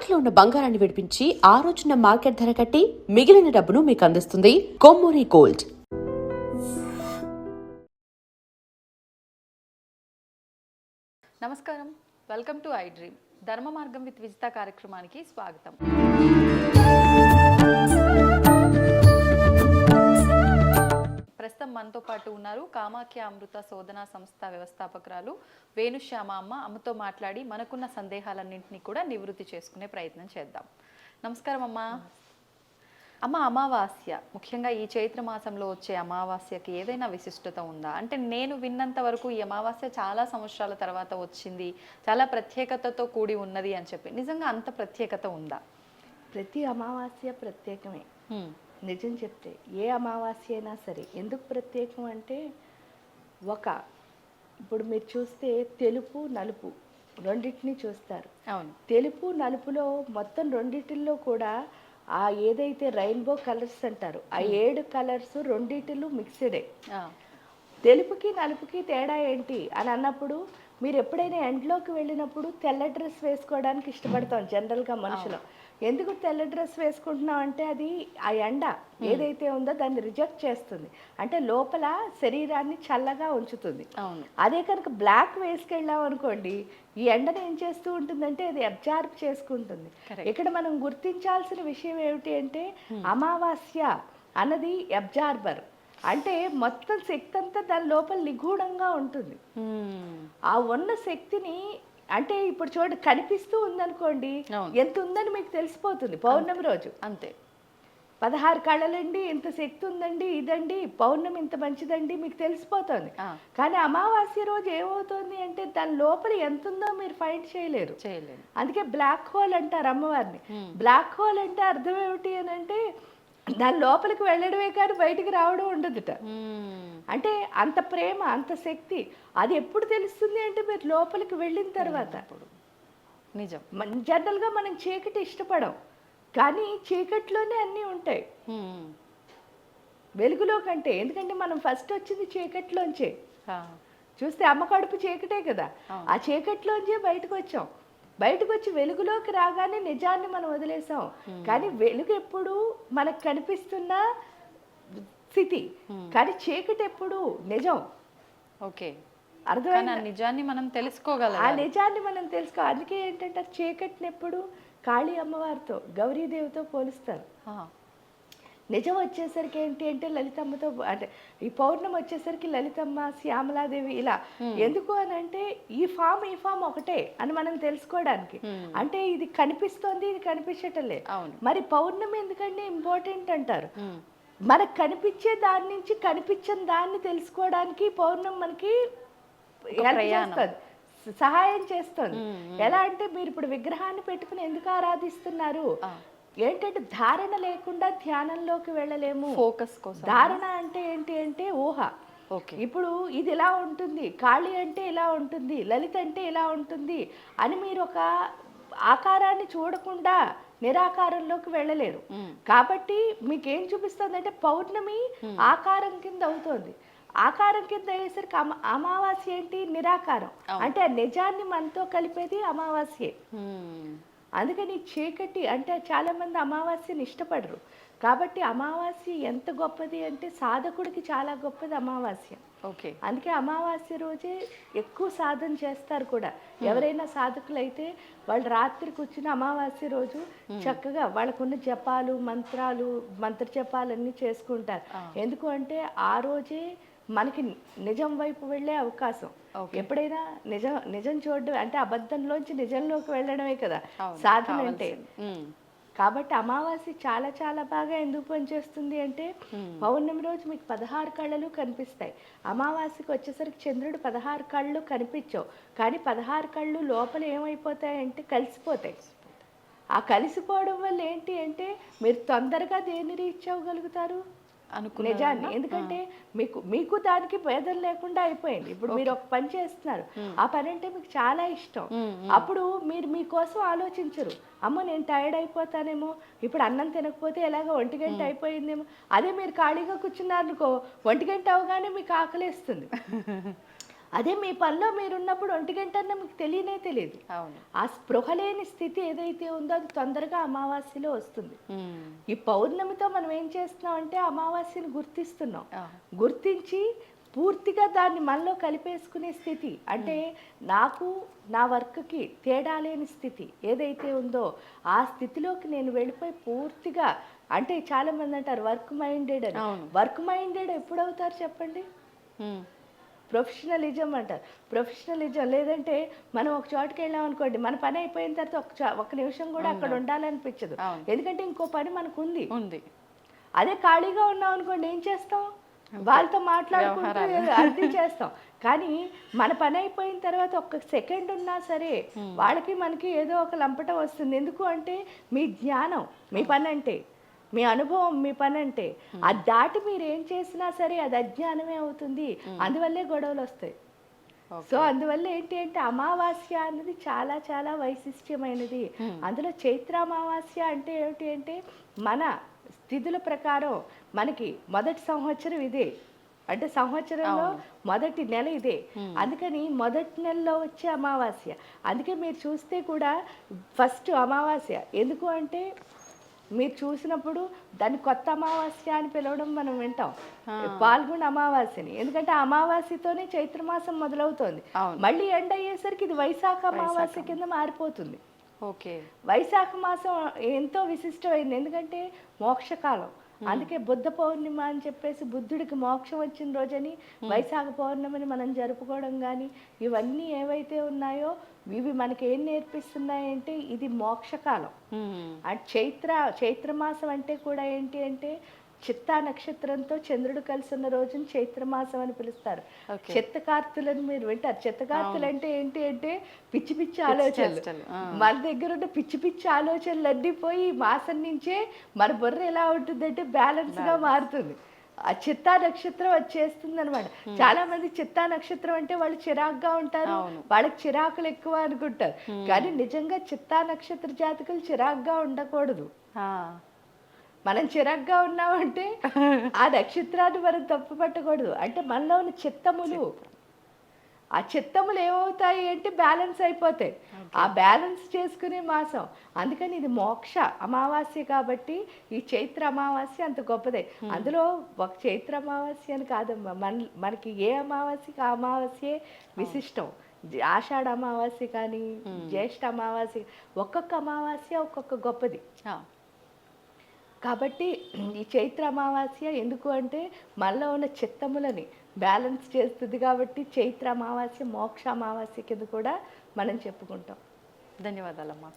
తాకట్లో ఉన్న బంగారాన్ని విడిపించి ఆ రోజున మార్కెట్ ధర కట్టి మిగిలిన డబ్బును మీకు అందిస్తుంది కొమ్మూరి గోల్డ్. నమస్కారం, వెల్కమ్ టు ఐ డ్రీమ్. ధర్మ మార్గం విత్ విజిత కార్యక్రమానికి స్వాగతం. ప్రస్తుతం మనతో పాటు ఉన్నారు కామాఖ్య అమృత శోధన సంస్థ వ్యవస్థాపకురాలు వేణుశ్యామ అమ్మ. అమ్మతో మాట్లాడి మనకున్న సందేహాలన్నింటినీ కూడా నివృత్తి చేసుకునే ప్రయత్నం చేద్దాం. నమస్కారం అమ్మ. అమ్మ, అమావాస్య ముఖ్యంగా ఈ చైత్ర మాసంలో వచ్చే అమావాస్యకి ఏదైనా విశిష్టత ఉందా? అంటే నేను విన్నంత వరకు ఈ అమావాస్య చాలా సంవత్సరాల తర్వాత వచ్చింది, చాలా ప్రత్యేకతతో కూడి ఉన్నది అని చెప్పి, నిజంగా అంత ప్రత్యేకత ఉందా? ప్రతి అమావాస్య ప్రత్యేకమే. నిజం చెప్తే ఏ అమావాస్య అయినా సరే. ఎందుకు ప్రత్యేకం అంటే, ఇప్పుడు మీరు చూస్తే తెలుపు నలుపు రెండింటినీ చూస్తారు. అవును. తెలుపు నలుపులో మొత్తం రెండిటిల్లో కూడా ఆ ఏదైతే రెయిన్బో కలర్స్ అంటారు, ఆ 7 కలర్స్ రెండిటిలో మిక్స్డే. తెలుపుకి నలుపుకి తేడా ఏంటి అని అన్నప్పుడు, మీరు ఎప్పుడైనా ఎండ్లోకి వెళ్ళినప్పుడు తెల్ల డ్రెస్ వేసుకోవడానికి ఇష్టపడతాం జనరల్గా మనుషులు. ఎందుకు తెల్ల డ్రెస్ వేసుకుంటున్నాం అంటే, అది ఆ ఎండ ఏదైతే ఉందో దాన్ని రిజెక్ట్ చేస్తుంది, అంటే లోపల శరీరాన్ని చల్లగా ఉంచుతుంది. అదే కనుక బ్లాక్ వేసుకెళ్ళాం అనుకోండి, ఈ ఎండను ఏం చేస్తూ ఉంటుందంటే అది అబ్జార్బ్ చేసుకుంటుంది. ఇక్కడ మనం గుర్తించాల్సిన విషయం ఏమిటి అంటే, అమావాస్య అన్నది అబ్జార్బర్. అంటే మొత్తం శక్తి అంతా దాని లోపల నిగూఢంగా ఉంటుంది. ఆ ఉన్న శక్తిని, అంటే ఇప్పుడు చూడండి, కనిపిస్తూ ఉందనుకోండి, ఎంత ఉందని మీకు తెలిసిపోతుంది. పౌర్ణమి రోజు అంతే, 16 కళలండి, ఇంత శక్తి ఉందండి, ఇదండి పౌర్ణమి ఇంత మంచిదండి మీకు తెలిసిపోతుంది. కానీ అమావాస్య రోజు ఏమవుతుంది అంటే, దాని లోపల ఎంత ఉందో మీరు ఫైండ్ చేయలేరు. అందుకే బ్లాక్ హోల్ అంటారు అమ్మవారిని. బ్లాక్ హోల్ అంటే అర్థం ఏమిటి అని అంటే, దాని లోపలికి వెళ్ళడమే కానీ బయటికి రావడం ఉండదుట. అంటే అంత ప్రేమ, అంత శక్తి. అది ఎప్పుడు తెలుస్తుంది అంటే, మీరు లోపలికి వెళ్ళిన తర్వాత. నిజం. జనరల్గా మనం చీకటి ఇష్టపడం, కానీ చీకట్లోనే అన్నీ ఉంటాయి వెలుగులో కంటే. ఎందుకంటే మనం ఫస్ట్ వచ్చింది చీకట్లోంచే. చూస్తే అమ్మ కడుపు చీకటే కదా, ఆ చీకట్లోంచే బయటకు వచ్చాం. బయటకు వచ్చి వెలుగులోకి రాగానే నిజాన్ని మనం వదిలేసాం. కానీ వెలుగు ఎప్పుడు మనకు కనిపిస్తున్న స్థితి, కానీ చీకటి ఎప్పుడు నిజం. ఓకే, అర్థమైందా? నిజాన్ని మనం తెలుసుకోగలం, ఆ నిజాన్ని మనం తెలుసుకోవాలి. అందుకే ఏంటంటే, చీకటిని ఎప్పుడు కాళీ అమ్మవారితో, గౌరీదేవితో పోలుస్తారు. నిజం వచ్చేసరికి ఏంటి అంటే లలితమ్మతో, అంటే ఈ పౌర్ణమి వచ్చేసరికి లలితమ్మ, శ్యామలాదేవి ఇలా. ఎందుకు అని అంటే, ఈ ఫామ్ ఒకటే అని మనం తెలుసుకోవడానికి. అంటే ఇది కనిపిస్తోంది, ఇది కనిపించటం లేదు. మరి పౌర్ణమి ఎందుకంటే ఇంపార్టెంట్ అంటారు. మనకు కనిపించే దాని నుంచి కనిపించని దాన్ని తెలుసుకోవడానికి పౌర్ణమి మనకి సహాయం చేస్తుంది. ఎలా అంటే, మీరు ఇప్పుడు విగ్రహాన్ని పెట్టుకుని ఎందుకు ఆరాధిస్తున్నారు ఏంటంటే, ధారణ లేకుండా ధ్యానంలోకి వెళ్ళలేము. ఫోకస్ కోసం. ధారణ అంటే ఏంటి అంటే ఊహ. ఇప్పుడు ఇది ఇలా ఉంటుంది, కాళీ అంటే ఇలా ఉంటుంది, లలిత అంటే ఇలా ఉంటుంది అని మీరు ఒక ఆకారాన్ని చూడకుండా నిరాకారంలోకి వెళ్ళలేరు. కాబట్టి మీకేం చూపిస్తుంది అంటే, పౌర్ణమి ఆకారం కింద అవుతుంది. ఆకారం కింద అయ్యేసరికి అమావాస్య ఏంటి? నిరాకారం. అంటే ఆ నిజాన్ని మనతో కలిపేది అమావాస్యే. అందుకని చీకటి అంటే చాలా మంది అమావాస్యని ఇష్టపడరు. కాబట్టి అమావాస్య ఎంత గొప్పది అంటే, సాధకుడికి చాలా గొప్పది అమావాస్య. ఓకే. అందుకే అమావాస్య రోజే ఎక్కువ సాధన చేస్తారు కూడా. ఎవరైనా సాధకులైతే వాళ్ళు రాత్రి కూర్చుని అమావాస్య రోజు చక్కగా వాళ్ళకున్న జపాలు, మంత్ర జపాలన్నీ చేసుకుంటారు. ఎందుకు అంటే, ఆ రోజే మనకి నిజం వైపు వెళ్ళే అవకాశం. ఎప్పుడైనా నిజం చూడడం అంటే, అబద్ధంలోంచి నిజంలోకి వెళ్ళడమే కదా సాధన అంటే. కాబట్టి అమావాస్య చాలా చాలా బాగా ఎందుకు పనిచేస్తుంది అంటే, పౌర్ణమి రోజు మీకు 16 కళలు కనిపిస్తాయి. అమావాస్యకి వచ్చేసరికి చంద్రుడు 16 కళ్ళు కనిపించవు, కానీ 16 కళ్ళు లోపల ఏమైపోతాయంటే కలిసిపోతాయి. ఆ కలిసిపోవడం వల్ల ఏంటి అంటే, మీరు తొందరగా దేన్ని రీచ్ అవ్వగలుగుతారు? నిజాన్ని. ఎందుకంటే మీకు దానికి భేదం లేకుండా అయిపోయింది. ఇప్పుడు మీరు ఒక పని చేస్తున్నారు, ఆ పని అంటే మీకు చాలా ఇష్టం. అప్పుడు మీరు మీకోసం ఆలోచించరు, అమ్మో నేను టైర్డ్ అయిపోతానేమో, ఇప్పుడు అన్నం తినకపోతే ఎలాగో 1 గంట అయిపోయిందేమో. అదే మీరు ఖాళీగా కూర్చున్నారు అనుకో, 1 గంట అవగానే మీకు ఆకలేస్తుంది. అదే మీ పనిలో మీరున్నప్పుడు 1 గంట మీకు తెలియదు. అవును. ఆ స్పృహ లేని స్థితి ఏదైతే ఉందో అది తొందరగా అమావాస్యలో వస్తుంది. ఉమ్. ఈ పౌర్ణమితో మనం ఏం చేస్తున్నాం అంటే అమావాస్యను గుర్తిస్తున్నాం. ఆ. గుర్తించి పూర్తిగా దాన్ని మనలో కలిపేసుకునే స్థితి, అంటే నాకు నా వర్క్కి తేడా లేని స్థితి ఏదైతే ఉందో ఆ స్థితిలోకి నేను వెళ్ళిపోయి పూర్తిగా, అంటే చాలామంది అంటారు వర్క్ మైండెడ్ అని. అవును. వర్క్ మైండెడ్ ఎప్పుడు అవుతారు చెప్పండి? ఉమ్. ప్రొఫెషనలిజం అంటారు. ప్రొఫెషనలిజం లేదంటే మనం ఒక చోటుకి వెళ్ళాం అనుకోండి, మన పని అయిపోయిన తర్వాత ఒక్క నిమిషం కూడా అక్కడ ఉండాలనిపించదు. అవును. ఎందుకంటే ఇంకో పని మనకు ఉంది. ఉంది. అదే ఖాళీగా ఉన్నాం అనుకోండి ఏం చేస్తాం? వాళ్ళతో మాట్లాడుకుంటూ అర్థం చేస్తాం. కానీ మన పని అయిపోయిన తర్వాత ఒక్క సెకండ్ ఉన్నా సరే వాళ్ళకి మనకి ఏదో ఒక లంపటం వస్తుంది. ఎందుకు అంటే మీ జ్ఞానం మీ పని అంటే, మీ అనుభవం మీ పని అంటే, అది దాటి మీరు ఏం చేసినా సరే అది అజ్ఞానమే అవుతుంది. అందువల్లే గొడవలు వస్తాయి. సో అందువల్ల ఏంటి అంటే అమావాస్య అన్నది చాలా చాలా వైశిష్ట్యమైనది. అందులో చైత్ర అమావాస్య అంటే ఏమిటి అంటే మన స్థితుల ప్రకారం మనకి మొదటి సంవత్సరం ఇదే, అంటే సంవత్సరంలో మొదటి నెల ఇదే. అందుకని మొదటి నెలలో వచ్చే అమావాస్య. అందుకే మీరు చూస్తే కూడా ఫస్ట్ అమావాస్య ఎందుకు అంటే మీరు చూసినప్పుడు దాన్ని కొత్త అమావాస్య అని పిలవడం మనం వింటాం, పాల్గొన అమావాస్యని. ఎందుకంటే అమావాస్యతోనే చైత్రమాసం మొదలవుతోంది. మళ్ళీ ఎండ్ అయ్యేసరికి ఇది వైశాఖ అమావాస్య కింద మారిపోతుంది. ఓకే. వైశాఖ మాసం ఎంతో విశిష్టమైంది, ఎందుకంటే మోక్షకాలం. అందుకే బుద్ధ పౌర్ణిమ అని చెప్పేసి బుద్ధుడికి మోక్షం వచ్చిన రోజని వైశాఖ పౌర్ణమిని మనం జరుపుకోవడం కానీ ఇవన్నీ ఏవైతే ఉన్నాయో ఇవి మనకి ఏం నేర్పిస్తున్నాయంటే ఇది మోక్షకాలం. అండ్ చైత్రమాసం అంటే కూడా ఏంటి అంటే చిత్తా నక్షత్రంతో చంద్రుడు కలిసి ఉన్న రోజుని చైత్రమాసం అని పిలుస్తారు. చిత్తకార్తులను మీరు వింటారు. చిత్తకార్తులు అంటే ఏంటి అంటే పిచ్చి పిచ్చి ఆలోచనలు. మన దగ్గర ఉన్న పిచ్చి పిచ్చి ఆలోచనలు అన్నీ పోయి ఈ మాసం నుంచే మన బుర్ర ఎలా ఉంటుందంటే బ్యాలెన్స్ గా మారుతుంది. ఆ చిత్తా నక్షత్రం వచ్చేస్తుంది అనమాట. చాలా మంది చిత్తా నక్షత్రం అంటే వాళ్ళు చిరాకుగా ఉంటారు, వాళ్ళకి చిరాకులు ఎక్కువ అనుకుంటారు. కానీ నిజంగా చిత్తా నక్షత్ర జాతకులు చిరాకుగా ఉండకూడదు. మనం చిరాగ్గా ఉన్నామంటే ఆ నక్షత్రాన్ని మనం తప్పు పట్టకూడదు. అంటే మనలో ఉన్న చిత్తములు, ఆ చిత్తములు ఏమవుతాయి అంటే బ్యాలెన్స్ అయిపోతాయి. ఆ బ్యాలెన్స్ చేసుకునే మాసం. అందుకని ఇది మోక్ష అమావాస్య కాబట్టి ఈ చైత్ర అమావాస్య అంత గొప్పదే. అందులో ఒక చైత్ర అమావాస్య అని కాదమ్మా, మనకి ఏ అమావాస్యకి ఆ అమావాస్యే విశిష్టం. ఆషాఢ అమావాస్య కానీ జ్యేష్ఠ అమావాస్య, ఒక్కొక్క అమావాస్య ఒక్కొక్క గొప్పది. కాబట్టి ఈ చైత్ర అమావాస్య ఎందుకు అంటే మనలో ఉన్న చిత్తములని బ్యాలెన్స్ చేస్తుంది. కాబట్టి చైత్ర అమావాస్య మోక్ష అమావాస్య కింద కూడా మనం చెప్పుకుంటాం. ధన్యవాదాలమ్మా.